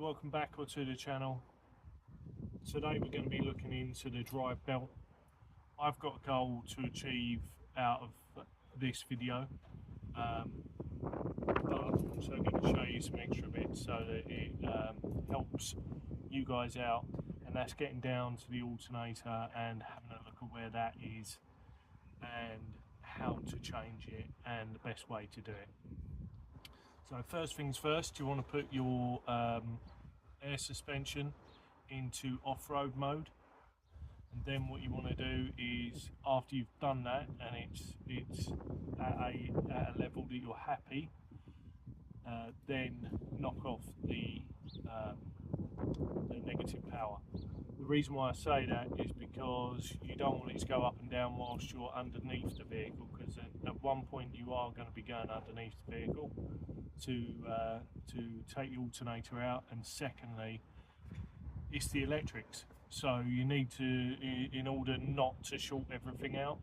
Welcome back to the channel. Today we're going to be looking into the drive belt. I've got a goal to achieve out of this video, but I'm also going to show you some extra bits so that it helps you guys out, and that's getting down to the alternator and having a look at where that is and how to change it and the best way to do it. So first things first, you want to put your air suspension into off-road mode, and then what you want to do is, after you've done that and it's at a level that you're happy, then knock off the negative power. The reason why I say that is because you don't want it to go up and down whilst you're underneath the vehicle, because at one point you are going to be going underneath the vehicle to take the alternator out, and secondly it's the electrics, so you need to, in order not to short everything out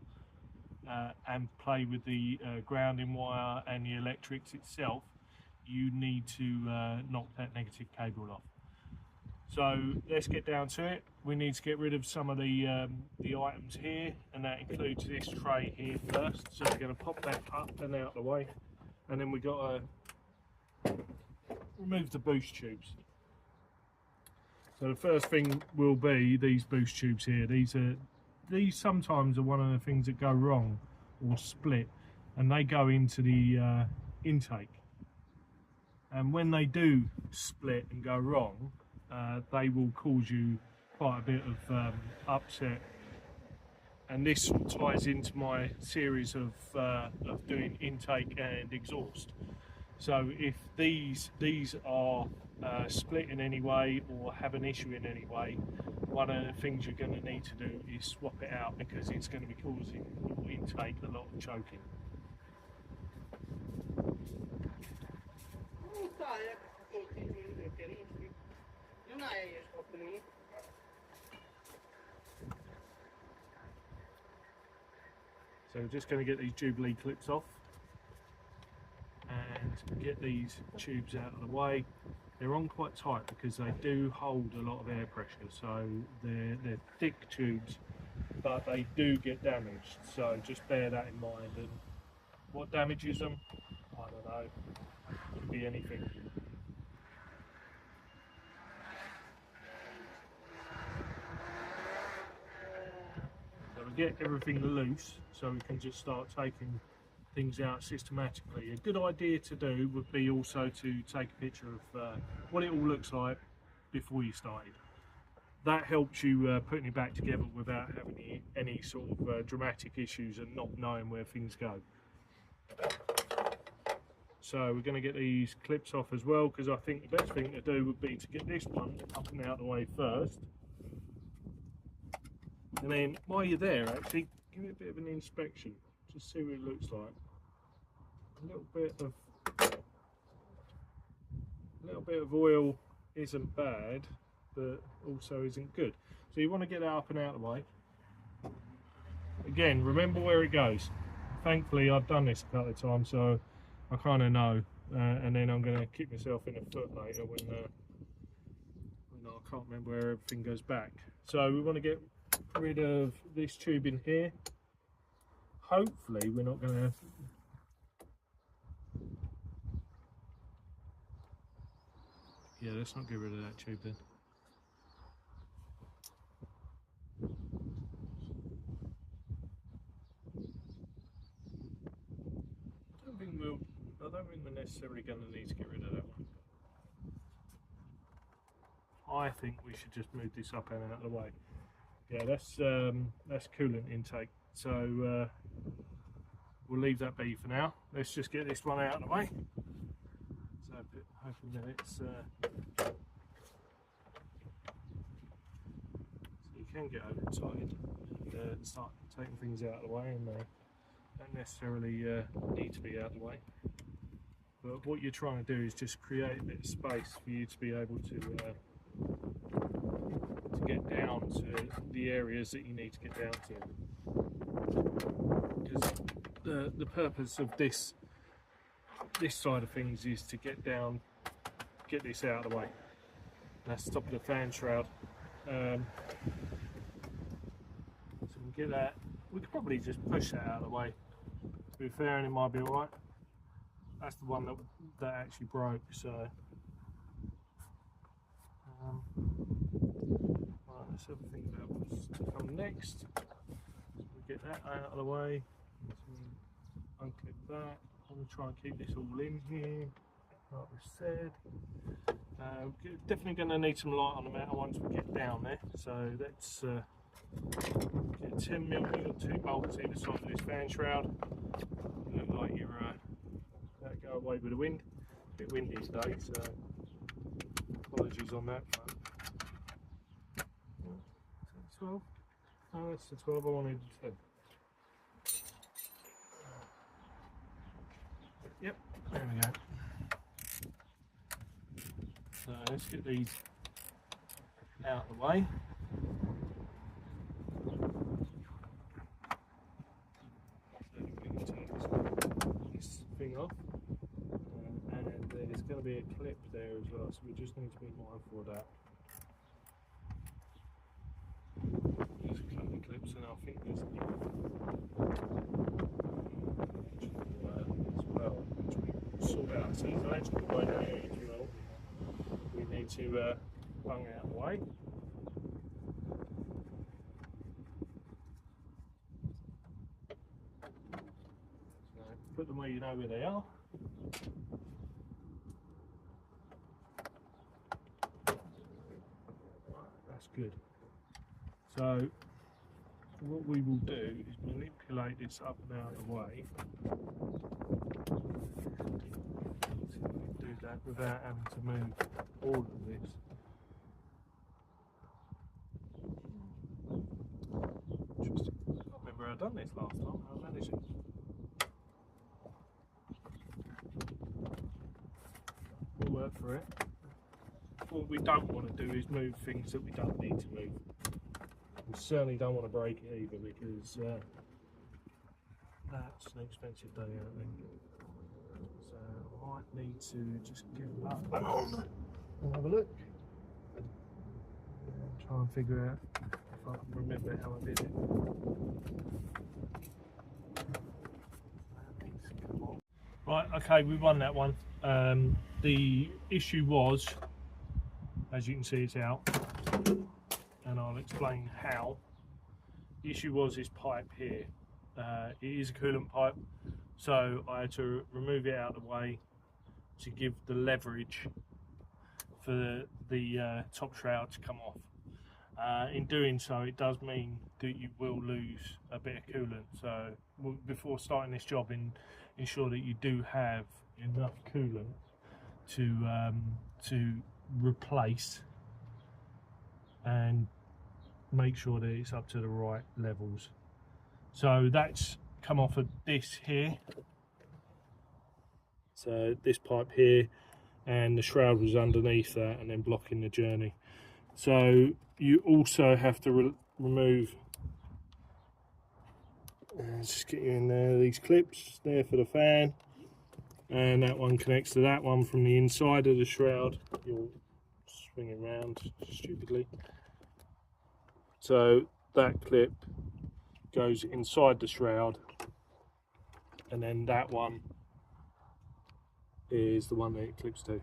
and play with the grounding wire and the electrics itself, you need to knock that negative cable off. So let's get down to it. We need to get rid of some of the items here, and that includes this tray here first. So we're going to pop that up and out of the way, and then we've got to remove the boost tubes. So the first thing will be these boost tubes here. These sometimes are one of the things that go wrong or split, and they go into the intake. And when they do split and go wrong, they will cause you quite a bit of upset. And this ties into my series of doing intake and exhaust. So if these are split in any way or have an issue in any way, one of the things you're going to need to do is swap it out, because it's going to be causing your intake a lot of choking. So we're just going to get these Jubilee clips off and get these tubes out of the way. They're on quite tight because they do hold a lot of air pressure, so they're thick tubes, but they do get damaged, so just bear that in mind. And what damages them, I don't know, could be anything. So we get everything loose so we can just start taking things out systematically. A good idea to do would be also to take a picture of what it all looks like before you started. That helps you putting it back together without having any sort of dramatic issues and not knowing where things go. So we're going to get these clips off as well, because I think the best thing to do would be to get this one up and out of the way first, and then while you're there, actually give it a bit of an inspection. Just see what it looks like. A little bit of oil isn't bad, but also isn't good. So you want to get that up and out of the way. Again, remember where it goes. Thankfully, I've done this a couple of times, so I kind of know. And then I'm going to kick myself in the foot later when I can't remember where everything goes back. So we want to get rid of this tube in here. Hopefully we're not going to let's not get rid of that tube then. I don't think we're necessarily going to need to get rid of that one. I think we should just move this up and out of the way. Yeah, that's coolant intake. So we'll leave that be for now. Let's just get this one out of the way. So hoping that it's so you can get overexcited and start taking things out of the way, and they don't necessarily need to be out of the way. But what you're trying to do is just create a bit of space for you to be able to get down to the areas that you need to get down to. Because the purpose of this side of things is to get this out of the way. That's the top of the fan shroud. So we get that. We could probably just push that out of the way. To be fair, and it might be alright. That's the one that actually broke. So right, let's have a think about what's to come next. So we get that out of the way. Unclip that. I'm going to try and keep this all in here, like we said. Definitely going to need some light on the matter once we get down there. So let's get 10mm. We've got 2 bolts either side of this fan shroud. You look like you're go away with the wind. A bit windy today, so apologies on that front. 12? Oh, that's the 12 I wanted to do. Yep, there we go. So let's get these out of the way. So we're going to take this thing off, and there's going to be a clip there as well, so we just need to be mindful of that. There's a couple of clips, and I think there's as well, which we sort out. So there's electrical way down here as well. We need to bung out of the way. So put them where you know where they are. Right, that's good. So what we will do is manipulate this up and out of the way. Do that without having to move all of this. Interesting. I can't remember how I've done this last time. How I managed it. We'll work for it. What we don't want to do is move things that we don't need to move. We certainly don't want to break it either, because that's an expensive day out there. So I might need to just get up and on and have a look. Try and figure out if I can remember how I did it. Right, okay, we won that one. The issue was, as you can see, it's out. And I'll explain how. The issue was this pipe here. It is a coolant pipe, so I had to remove it out of the way to give the leverage for the top shroud to come off. In doing so, it does mean that you will lose a bit of coolant. So before starting this job, ensure that you do have enough coolant to replace and make sure that it's up to the right levels. So that's come off of this here, so this pipe here, and the shroud was underneath that and then blocking the journey. So you also have to remove, just get you in there, these clips there for the fan, and that one connects to that one from the inside of the shroud. You'll swing it around stupidly. So that clip goes inside the shroud, and then that one is the one that it clips to,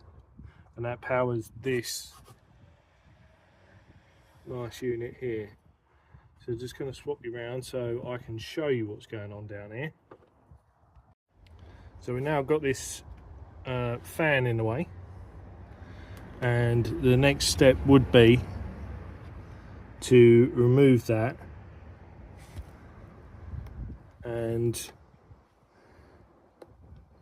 and that powers this nice unit here. So just going to swap you around so I can show you what's going on down here. So we now got this fan in the way, and the next step would be to remove that and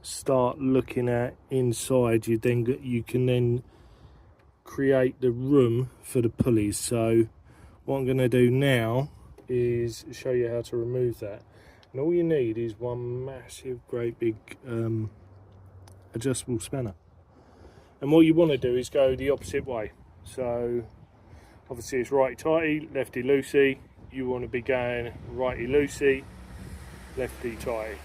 start looking at inside. You can then create the room for the pulleys. So what I'm going to do now is show you how to remove that, and all you need is one massive great big adjustable spanner, and what you want to do is go the opposite way. So obviously it's righty tighty, lefty loosey. You want to be going righty loosey, lefty tighty.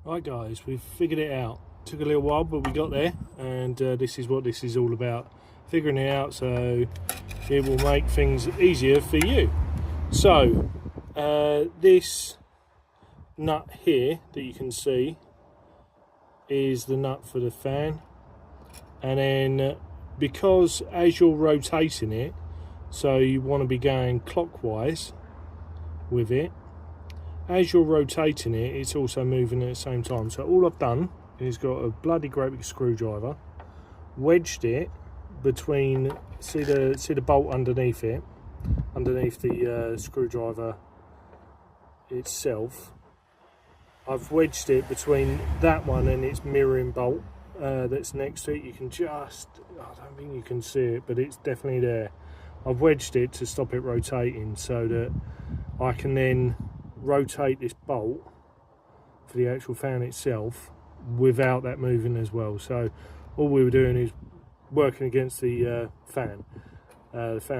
Right guys, we've figured it out. Took a little while, but we got there, and this is what this is all about, figuring it out, so it will make things easier for you. So this nut here that you can see is the nut for the fan, and then because as you're rotating it, so you want to be going clockwise with it, as you're rotating it, it's also moving at the same time. So all I've done is got a bloody great big screwdriver, wedged it between, see the bolt underneath it, underneath the screwdriver itself. I've wedged it between that one and its mirroring bolt that's next to it. You can just, I don't think you can see it, but it's definitely there. I've wedged it to stop it rotating so that I can then rotate this bolt for the actual fan itself without that moving as well. So all we were doing is working against the fan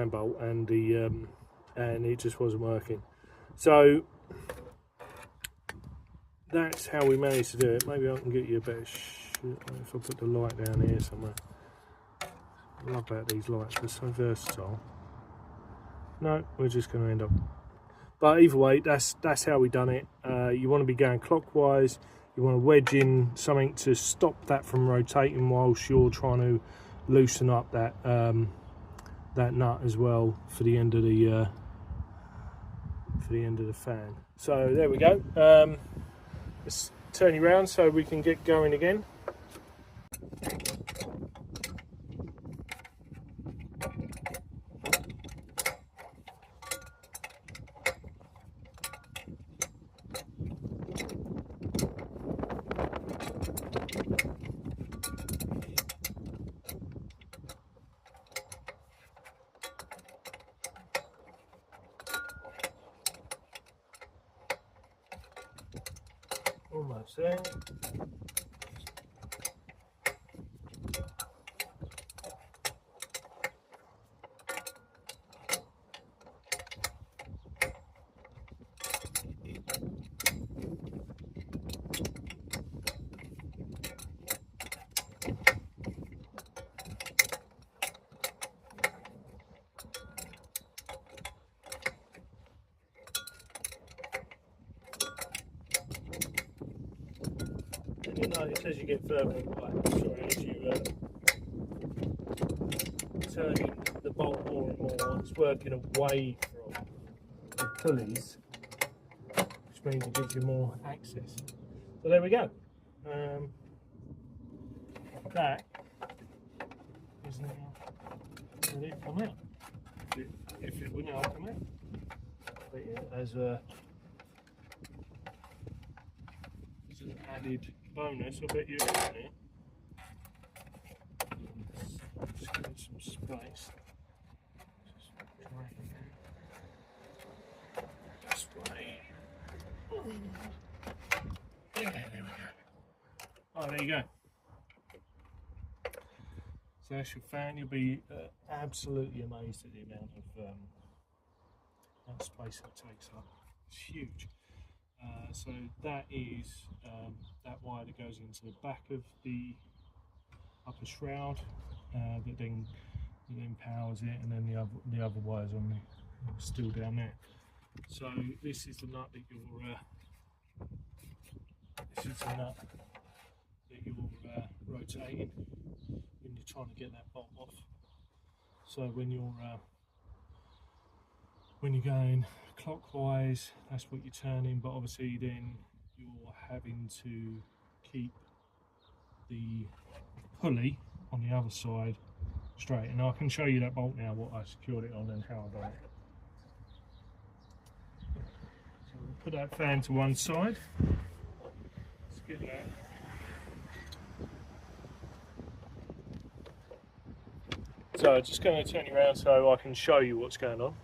bolt, and it just wasn't working. So that's how we managed to do it. Maybe I can get you a better if I put the light down here somewhere. I love about these lights, they're so versatile. No, we're just going to end up. But either way, that's how we done it. You want to be going clockwise. You want to wedge in something to stop that from rotating whilst you're trying to loosen up that that nut as well for the end of the fan. So there we go. Let's turn you around so we can get going again. Almost there. You notice as you get further away, as you turning the bolt more and more, it's working away from the pulleys, which means it gives you more access. So there we go. That is now ready to come out. If it would now come out. But yeah, as an added bonus, I bet you in there. Just give it some space. Just drag it this way. Yeah, there we go. Oh, there you go. So that's your fan. You'll be absolutely amazed at the amount of space it takes up. It's huge. So that is that wire that goes into the back of the upper shroud that then powers it, and then the other wires on still down there. So this is the nut that you're rotating when you're trying to get that bolt off. So when you're going clockwise, that's what you're turning, but obviously then you're having to keep the pulley on the other side straight. And I can show you that bolt now, what I secured it on and how I done it. So we'll put that fan to one side. Let's get that. So I'm just going to turn you around so I can show you what's going on.